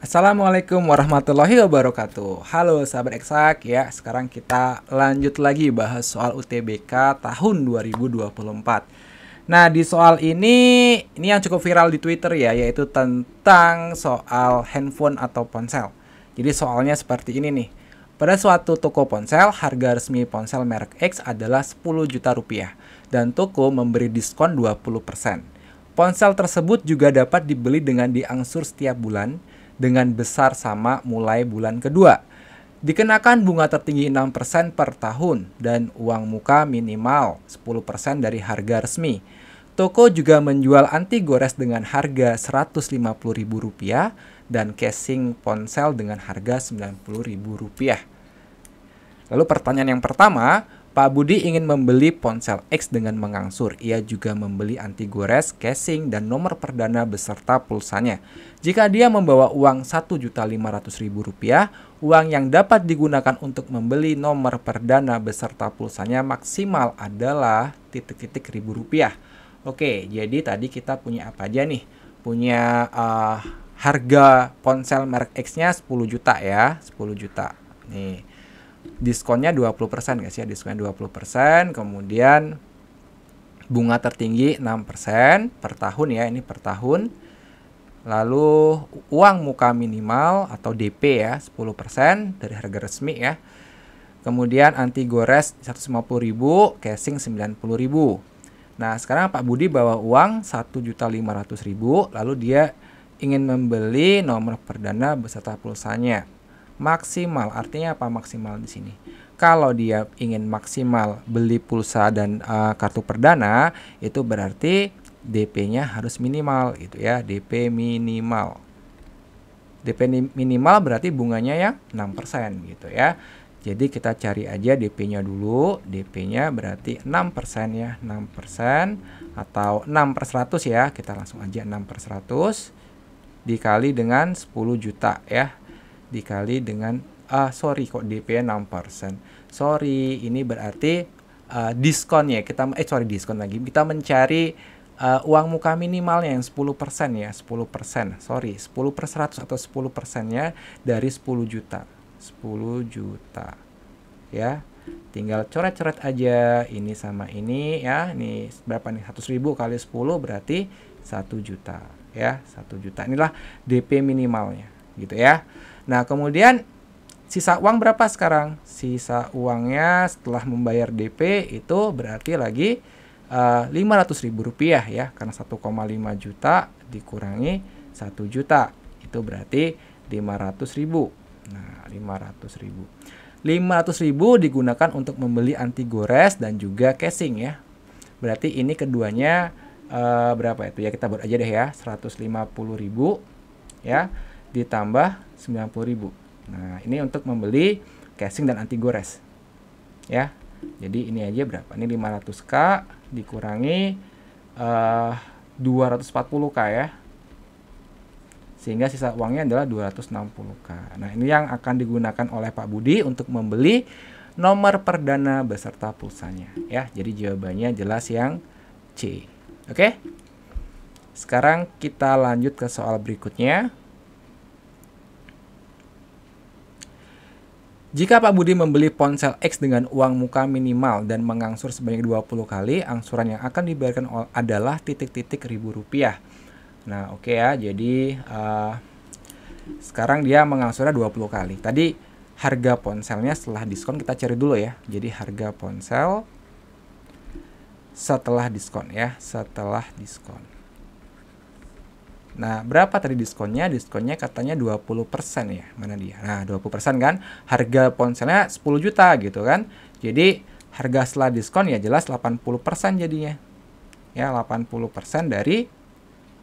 Assalamualaikum warahmatullahi wabarakatuh. Halo sahabat eksak ya. Sekarang kita lanjut lagi bahas soal UTBK tahun 2024. Nah, di soal ini yang cukup viral di Twitter ya, yaitu tentang soal handphone atau ponsel. Jadi soalnya seperti ini nih. Pada suatu toko ponsel, harga resmi ponsel merek X adalah 10 juta rupiah dan toko memberi diskon 20%. Ponsel tersebut juga dapat dibeli dengan diangsur setiap bulan dengan besar sama mulai bulan kedua. Dikenakan bunga tertinggi 6% per tahun dan uang muka minimal 10% dari harga resmi. Toko juga menjual anti gores dengan harga Rp150.000 dan casing ponsel dengan harga Rp90.000. Lalu pertanyaan yang pertama, Pak Budi ingin membeli ponsel X dengan mengangsur. Ia juga membeli anti gores, casing, dan nomor perdana beserta pulsanya. Jika dia membawa uang Rp1.500.000, uang yang dapat digunakan untuk membeli nomor perdana beserta pulsanya maksimal adalah titik-titik ribu rupiah. Oke, jadi tadi kita punya apa aja nih? Punya harga ponsel merek X-nya 10 juta ya, 10 juta. Nih. Diskonnya 20% guys ya, diskonnya 20%, kemudian bunga tertinggi 6% per tahun ya, ini per tahun. Lalu uang muka minimal atau DP ya 10% dari harga resmi ya. Kemudian anti gores 150.000, casing 90.000. Nah, sekarang Pak Budi bawa uang 1.500.000, lalu dia ingin membeli nomor perdana beserta pulsanya. Maksimal, artinya apa maksimal di sini? Kalau dia ingin maksimal beli pulsa dan kartu perdana, itu berarti DP-nya harus minimal gitu ya, DP minimal. DP minimal berarti bunganya yang 6% gitu ya. Jadi kita cari aja DP-nya dulu. DP-nya berarti 6% ya, 6% atau 6/100 ya. Kita langsung aja 6/100 dikali dengan 10 juta ya. Dikali dengan sorry kok DP 6%. Sorry, ini berarti diskonnya diskon lagi. Kita mencari uang muka minimalnya yang 10% ya, 10%. Sorry, 10/100 atau 10%-nya dari 10 juta. 10 juta. Ya. Tinggal coret-coret aja ini sama ini ya. Ini berapa nih? 100.000 kali 10 berarti 1 juta ya, 1 juta. Inilah DP minimalnya gitu ya. Nah, kemudian sisa uang berapa sekarang? Sisa uangnya setelah membayar DP itu berarti lagi Rp500.000 ya, karena 1,5 juta dikurangi 1 juta itu berarti 500.000. Nah, 500.000. 500.000 digunakan untuk membeli anti gores dan juga casing ya. Berarti ini keduanya berapa itu ya, kita buat aja deh ya, 150.000 ya, ditambah 90.000. Nah, ini untuk membeli casing dan anti gores ya. Jadi ini aja berapa? Ini 500k dikurangi 240k ya, sehingga sisa uangnya adalah 260k. Nah, ini yang akan digunakan oleh Pak Budi untuk membeli nomor perdana beserta pulsanya ya. Jadi jawabannya jelas yang C. Oke. Sekarang kita lanjut ke soal berikutnya. Jika Pak Budi membeli ponsel X dengan uang muka minimal dan mengangsur sebanyak 20 kali, angsuran yang akan dibayarkan adalah titik-titik ribu rupiah. Nah, oke ya. Jadi sekarang dia mengangsurnya 20 kali. Tadi harga ponselnya setelah diskon kita cari dulu ya. Jadi harga ponsel setelah diskon ya, setelah diskon. Nah, berapa tadi diskonnya? Diskonnya katanya 20% ya. Mana dia? Nah, 20% kan. Harga ponselnya 10 juta gitu kan. Jadi, harga setelah diskon ya jelas 80% jadinya. Ya, 80% dari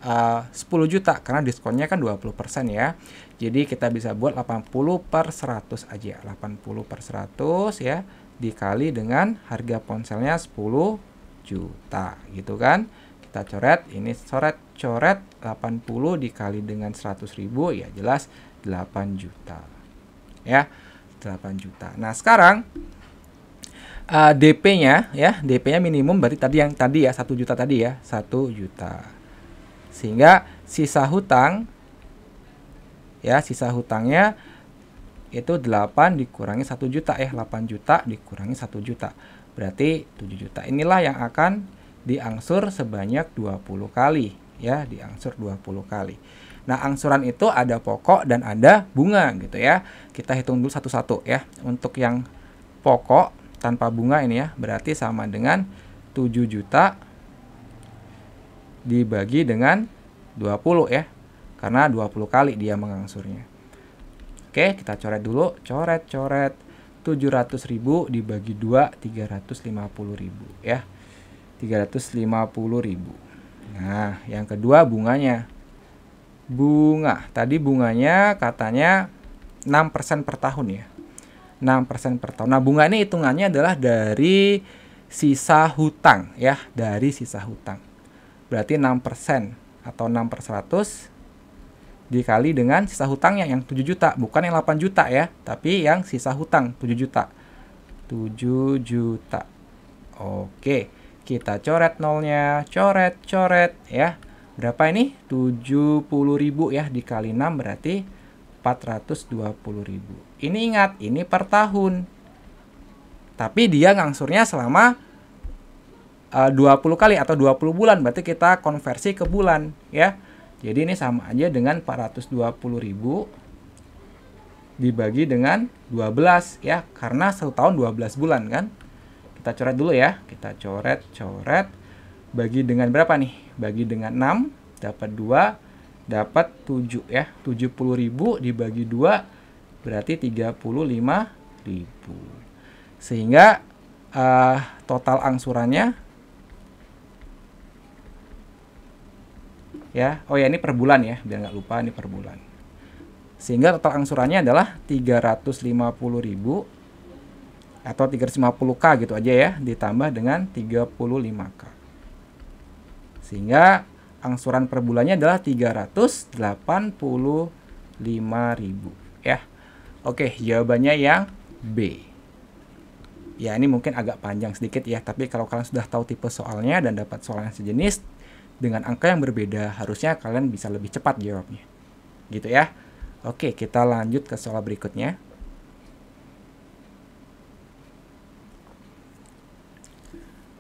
10 juta. Karena diskonnya kan 20% ya. Jadi, kita bisa buat 80/100 aja. 80/100 ya. Dikali dengan harga ponselnya 10 juta. Gitu kan. Kita coret, ini coret 80 dikali dengan 100.000 ya jelas 8 juta. Ya, 8 juta. Nah, sekarang DP-nya ya, DP-nya minimum berarti tadi ya 1 juta tadi ya, 1 juta. Sehingga sisa hutang Ya, sisa hutangnya itu 8 dikurangi 1 juta ya, 8 juta dikurangi 1 juta. Berarti 7 juta. Inilah yang akan diangsur sebanyak 20 kali ya, diangsur 20 kali. Nah, angsuran itu ada pokok dan ada bunga gitu ya. Kita hitung dulu satu-satu ya. Untuk yang pokok tanpa bunga ini ya, berarti sama dengan 7 juta dibagi dengan 20 ya. Karena 20 kali dia mengangsurnya. Oke, kita coret dulu. Coret. 700.000 dibagi 2, 350.000 ya. 350.000. Nah, yang kedua bunganya. Bunga. Tadi bunganya katanya 6% per tahun ya. 6% per tahun. Nah, bunga ini hitungannya adalah dari sisa hutang ya, dari sisa hutang. Berarti 6% atau 6/100 dikali dengan sisa hutangnya yang 7 juta, bukan yang 8 juta ya, tapi yang sisa hutang 7 juta. 7 juta. Oke, kita coret nolnya, coret ya. Berapa ini? 70.000 ya, dikali 6 berarti 420.000. Ini ingat, ini per tahun. Tapi dia ngangsurnya selama 20 kali atau 20 bulan, berarti kita konversi ke bulan ya. Jadi ini sama aja dengan 420.000 dibagi dengan 12 ya, karena 1 tahun 12 bulan kan. Kita coret dulu ya. Kita coret. Bagi dengan berapa nih? Bagi dengan 6 dapat 2, dapat 7 ya. 70.000 dibagi 2 berarti 35.000. Sehingga total angsurannya ya, oh ya ini per bulan ya, biar nggak lupa ini per bulan. Sehingga total angsurannya adalah 350.000 atau 350k gitu aja ya, ditambah dengan 35k. Sehingga angsuran per bulannya adalah 385.000 ya. Oke, jawabannya yang B. Ya, ini mungkin agak panjang sedikit ya, tapi kalau kalian sudah tahu tipe soalnya dan dapat soal yang sejenis dengan angka yang berbeda, harusnya kalian bisa lebih cepat jawabnya. Gitu ya. Oke, kita lanjut ke soal berikutnya.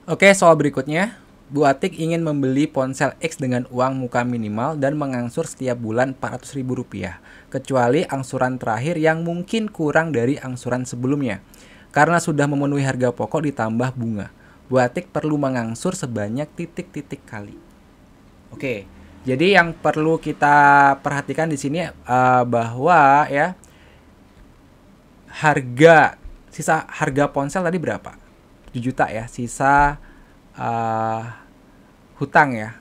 Oke, soal berikutnya. Bu Atik ingin membeli ponsel X dengan uang muka minimal dan mengangsur setiap bulan Rp400.000, kecuali angsuran terakhir yang mungkin kurang dari angsuran sebelumnya. Karena sudah memenuhi harga pokok ditambah bunga, Bu Atik perlu mengangsur sebanyak titik-titik kali. Oke, jadi yang perlu kita perhatikan di sini bahwa ya sisa harga ponsel tadi berapa? 7 juta ya, sisa hutang ya.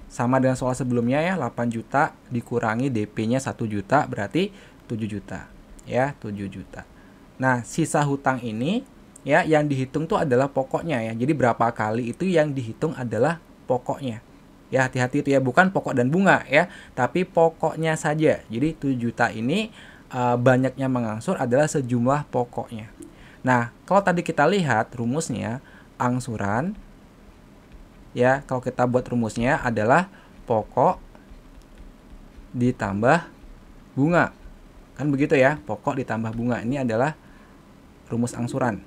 Sama dengan soal sebelumnya ya, 8 juta dikurangi DP-nya 1 juta berarti 7 juta. Ya, 7 juta. Nah, sisa hutang ini ya yang dihitung tuh adalah pokoknya ya. Jadi berapa kali itu yang dihitung adalah pokoknya. Ya, hati-hati itu ya, bukan pokok dan bunga ya, tapi pokoknya saja. Jadi 7 juta ini banyaknya mengangsur adalah sejumlah pokoknya. Nah, kalau tadi kita lihat rumusnya, angsuran ya, kalau kita buat rumusnya adalah pokok ditambah bunga. Kan begitu ya, pokok ditambah bunga. Ini adalah rumus angsuran.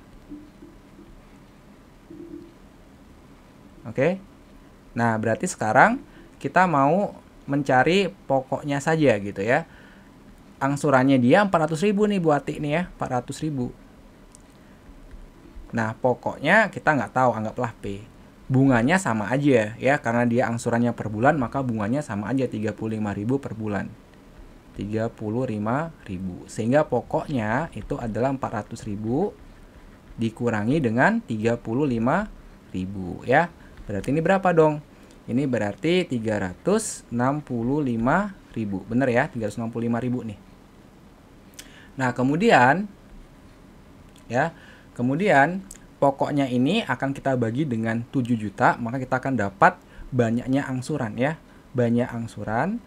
Oke. Nah, berarti sekarang kita mau mencari pokoknya saja gitu ya. Angsurannya dia 400.000 nih Bu Atik nih ya, 400.000. Nah, pokoknya kita nggak tahu, anggaplah P. Bunganya sama aja ya, karena dia angsurannya per bulan, maka bunganya sama aja 35.000 per bulan. 35.000. Sehingga pokoknya itu adalah 400.000 dikurangi dengan 35.000 ya. Berarti ini berapa dong? Ini berarti 365.000. Bener ya, 365.000 nih. Nah, kemudian ya, pokoknya ini akan kita bagi dengan 7 juta, maka kita akan dapat banyaknya angsuran ya. Banyak angsuran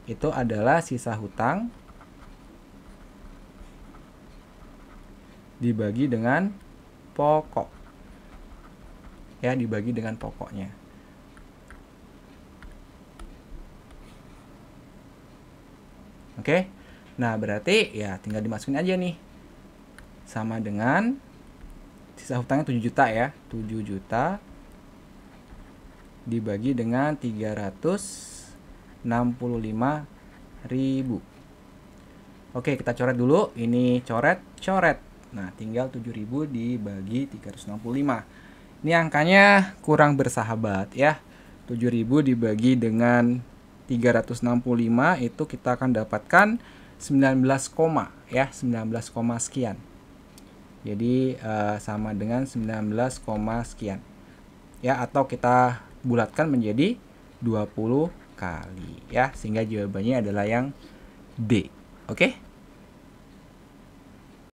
itu adalah sisa hutang dibagi dengan pokok ya, dibagi dengan pokoknya. Oke. Nah, berarti ya tinggal dimasukin aja nih. Sama dengan sisa hutangnya 7 juta ya. 7 juta dibagi dengan 365.000. Oke, kita coret dulu. Ini coret. Nah, tinggal 7.000 dibagi 365. Ini angkanya kurang bersahabat ya. 7.000 dibagi dengan 365 itu kita akan dapatkan 19, ya, 19, sekian. Jadi sama dengan 19, sekian. Ya, atau kita bulatkan menjadi 20 kali ya, sehingga jawabannya adalah yang D. Oke?